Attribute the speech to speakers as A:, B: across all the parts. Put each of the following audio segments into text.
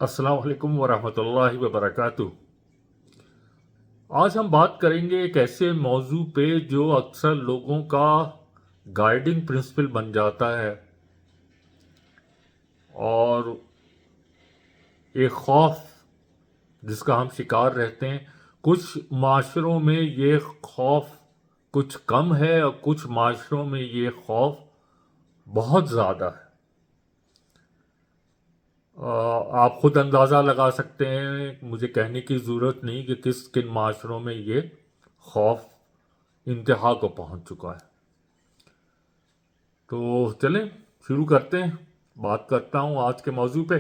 A: السلام علیکم ورحمۃ اللہ وبرکاتہ۔ آج ہم بات کریں گے ایک ایسے موضوع پہ جو اکثر لوگوں کا گائیڈنگ پرنسپل بن جاتا ہے، اور ایک خوف جس کا ہم شکار رہتے ہیں۔ کچھ معاشروں میں یہ خوف کچھ کم ہے اور کچھ معاشروں میں یہ خوف بہت زیادہ ہے۔ آپ خود اندازہ لگا سکتے ہیں، مجھے کہنے کی ضرورت نہیں کہ کن معاشروں میں یہ خوف انتہا کو پہنچ چکا ہے۔ تو چلیں شروع کرتے ہیں، بات کرتا ہوں آج کے موضوع پہ۔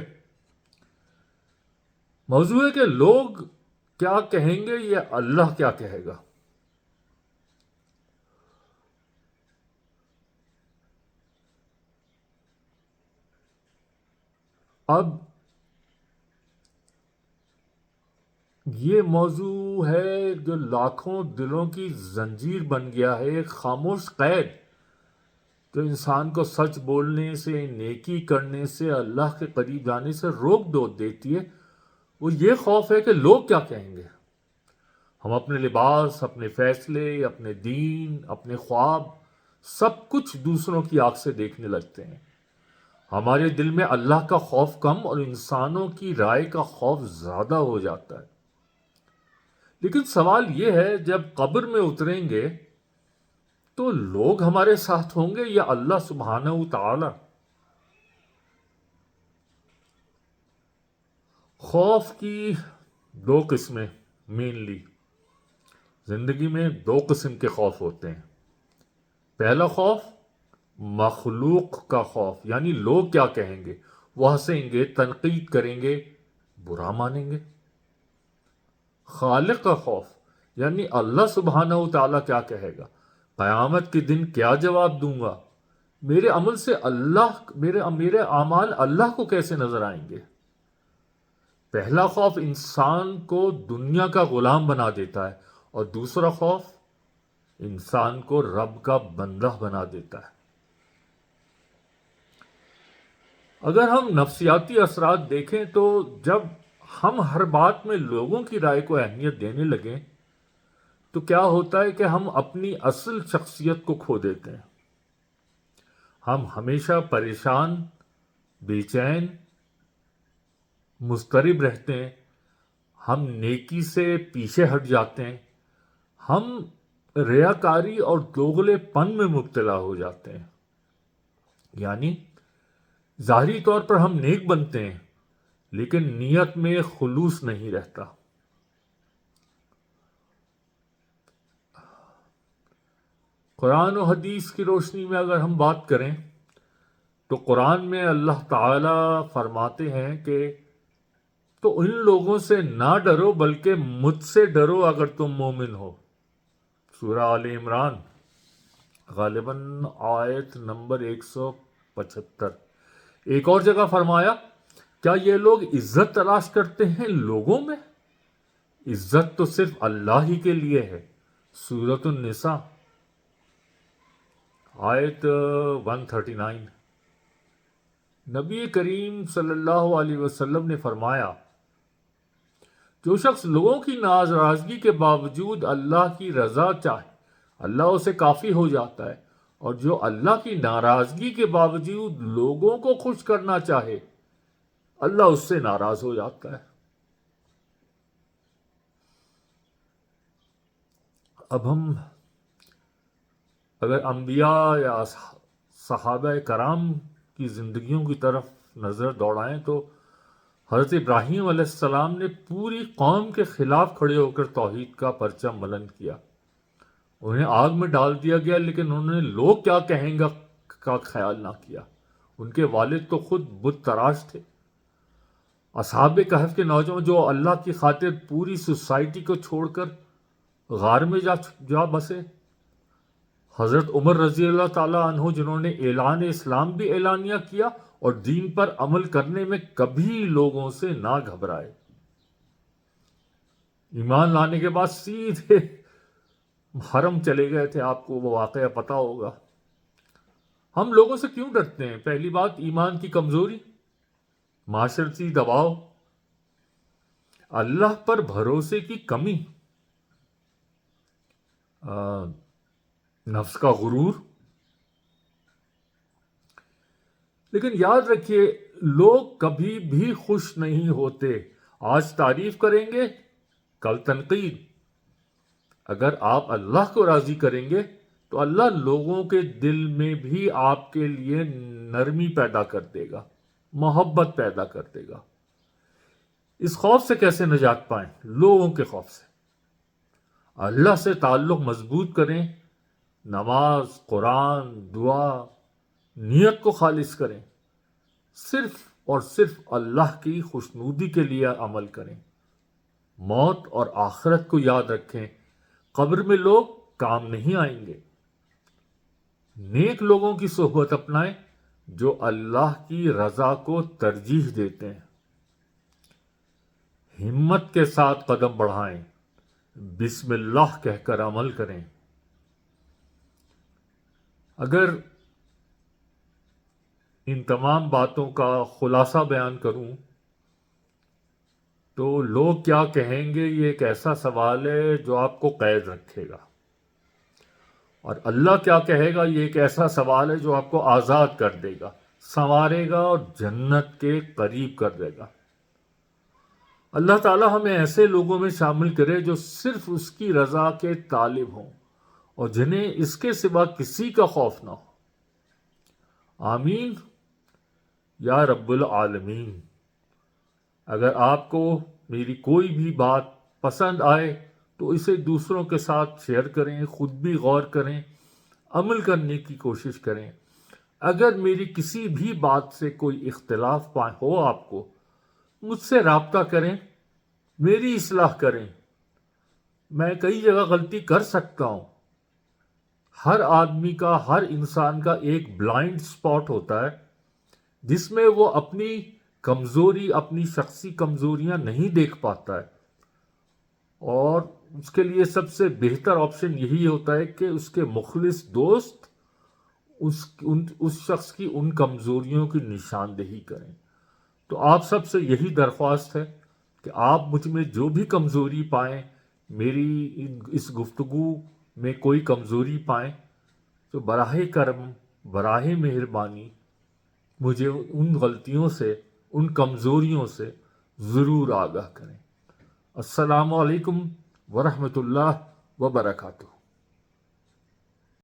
A: موضوع ہے کہ لوگ کیا کہیں گے یا اللہ کیا کہے گا۔ اب یہ موضوع ہے جو لاکھوں دلوں کی زنجیر بن گیا ہے، ایک خاموش قید جو انسان کو سچ بولنے سے، نیکی کرنے سے، اللہ کے قریب جانے سے روک دو دیتی ہے۔ وہ یہ خوف ہے کہ لوگ کیا کہیں گے۔ ہم اپنے لباس، اپنے فیصلے، اپنے دین، اپنے خواب، سب کچھ دوسروں کی آنکھ سے دیکھنے لگتے ہیں۔ ہمارے دل میں اللہ کا خوف کم اور انسانوں کی رائے کا خوف زیادہ ہو جاتا ہے۔ لیکن سوال یہ ہے، جب قبر میں اتریں گے تو لوگ ہمارے ساتھ ہوں گے یا اللہ سبحانہ و تعالی؟ خوف کی دو قسمیں مینلی زندگی میں، دو قسم کے خوف ہوتے ہیں۔ پہلا خوف مخلوق کا خوف، یعنی لوگ کیا کہیں گے، وہ ہنسیں گے، تنقید کریں گے، برا مانیں گے۔ خالق کا خوف، یعنی اللہ سبحانہ و تعالیٰ کیا کہے گا، قیامت کے دن کیا جواب دوں گا، میرے عمل سے میرے اعمال اللہ کو کیسے نظر آئیں گے۔ پہلا خوف انسان کو دنیا کا غلام بنا دیتا ہے، اور دوسرا خوف انسان کو رب کا بندہ بنا دیتا ہے۔ اگر ہم نفسیاتی اثرات دیکھیں تو جب ہم ہر بات میں لوگوں کی رائے کو اہمیت دینے لگیں تو کیا ہوتا ہے کہ ہم اپنی اصل شخصیت کو کھو دیتے ہیں۔ ہم ہمیشہ پریشان، بے چین، مضطرب رہتے ہیں۔ ہم نیکی سے پیچھے ہٹ جاتے ہیں۔ ہم ریاکاری اور دوغلے پن میں مبتلا ہو جاتے ہیں۔ یعنی ظاہری طور پر ہم نیک بنتے ہیں، لیکن نیت میں خلوص نہیں رہتا۔ قرآن و حدیث کی روشنی میں اگر ہم بات کریں تو قرآن میں اللہ تعالی فرماتے ہیں کہ تو ان لوگوں سے نہ ڈرو بلکہ مجھ سے ڈرو اگر تم مومن ہو۔ سورہ آل عمران، غالباً آیت نمبر 175۔ ایک اور جگہ فرمایا، کیا یہ لوگ عزت تلاش کرتے ہیں لوگوں میں؟ عزت تو صرف اللہ ہی کے لیے ہے۔ سورۃ النساء، آیت 139۔ نبی کریم صلی اللہ علیہ وسلم نے فرمایا، جو شخص لوگوں کی ناراضگی کے باوجود اللہ کی رضا چاہے، اللہ اسے کافی ہو جاتا ہے، اور جو اللہ کی ناراضگی کے باوجود لوگوں کو خوش کرنا چاہے، اللہ اس سے ناراض ہو جاتا ہے۔ اب ہم اگر انبیاء یا صحابہ کرام کی زندگیوں کی طرف نظر دوڑائیں تو حضرت ابراہیم علیہ السلام نے پوری قوم کے خلاف کھڑے ہو کر توحید کا پرچم بلند کیا۔ انہیں آگ میں ڈال دیا گیا، لیکن انہوں نے لوگ کیا کہیں گا کا خیال نہ کیا۔ ان کے والد تو خود بت تراش تھے۔ اصحاب کہف کے نوجوان جو اللہ کی خاطر پوری سوسائٹی کو چھوڑ کر غار میں جا بسے۔ حضرت عمر رضی اللہ تعالیٰ عنہ جنہوں نے اعلان اسلام بھی اعلانیہ کیا اور دین پر عمل کرنے میں کبھی لوگوں سے نہ گھبرائے۔ ایمان لانے کے بعد سیدھے حرم چلے گئے تھے، آپ کو وہ واقعہ پتہ ہوگا۔ ہم لوگوں سے کیوں ڈرتے ہیں؟ پہلی بات ایمان کی کمزوری، معاشرتی دباؤ، اللہ پر بھروسے کی کمی، نفس کا غرور. لیکن یاد رکھیے، لوگ کبھی بھی خوش نہیں ہوتے. آج تعریف کریں گے، کل تنقید. اگر آپ اللہ کو راضی کریں گے تو اللہ لوگوں کے دل میں بھی آپ کے لیے نرمی پیدا کر دے گا، محبت پیدا کر دے گا. اس خوف سے کیسے نجات پائیں؟ لوگوں کے خوف سے. اللہ سے تعلق مضبوط کریں، نماز، قرآن، دعا، نیت کو خالص کریں. صرف اور صرف اللہ کی خوشنودی کے لیے عمل کریں. موت اور آخرت کو یاد رکھیں. قبر میں لوگ کام نہیں آئیں گے. نیک لوگوں کی صحبت اپنائیں جو اللہ کی رضا کو ترجیح دیتے ہیں. ہمت کے ساتھ قدم بڑھائیں، بسم اللہ کہہ کر عمل کریں. اگر ان تمام باتوں کا خلاصہ بیان کروں تو لوگ کیا کہیں گے، یہ ایک ایسا سوال ہے جو آپ کو قید رکھے گا. اور اللہ کیا کہے گا، یہ ایک ایسا سوال ہے جو آپ کو آزاد کر دے گا، سنوارے گا اور جنت کے قریب کر دے گا. اللہ تعالی ہمیں ایسے لوگوں میں شامل کرے جو صرف اس کی رضا کے طالب ہوں اور جنہیں اس کے سوا کسی کا خوف نہ ہو. آمین یا رب العالمین. اگر آپ کو میری کوئی بھی بات پسند آئے تو اسے دوسروں کے ساتھ شیئر کریں، خود بھی غور کریں، عمل کرنے کی کوشش کریں. اگر میری کسی بھی بات سے کوئی اختلاف ہو آپ کو، مجھ سے رابطہ کریں، میری اصلاح کریں. میں کئی جگہ غلطی کر سکتا ہوں. ہر آدمی کا، ہر انسان کا ایک بلائنڈ سپاٹ ہوتا ہے جس میں وہ اپنی کمزوری، اپنی شخصی کمزوریاں نہیں دیکھ پاتا ہے. اور اس کے لیے سب سے بہتر آپشن یہی ہوتا ہے کہ اس کے مخلص دوست اس شخص کی ان کمزوریوں کی نشاندہی کریں. تو آپ سب سے یہی درخواست ہے کہ آپ مجھ میں جو بھی کمزوری پائیں، میری اس گفتگو میں کوئی کمزوری پائیں تو براہ کرم، براہ مہربانی مجھے ان غلطیوں سے، ان کمزوریوں سے ضرور آگاہ کریں. السلام علیکم ورحمۃ اللہ وبرکاتہ.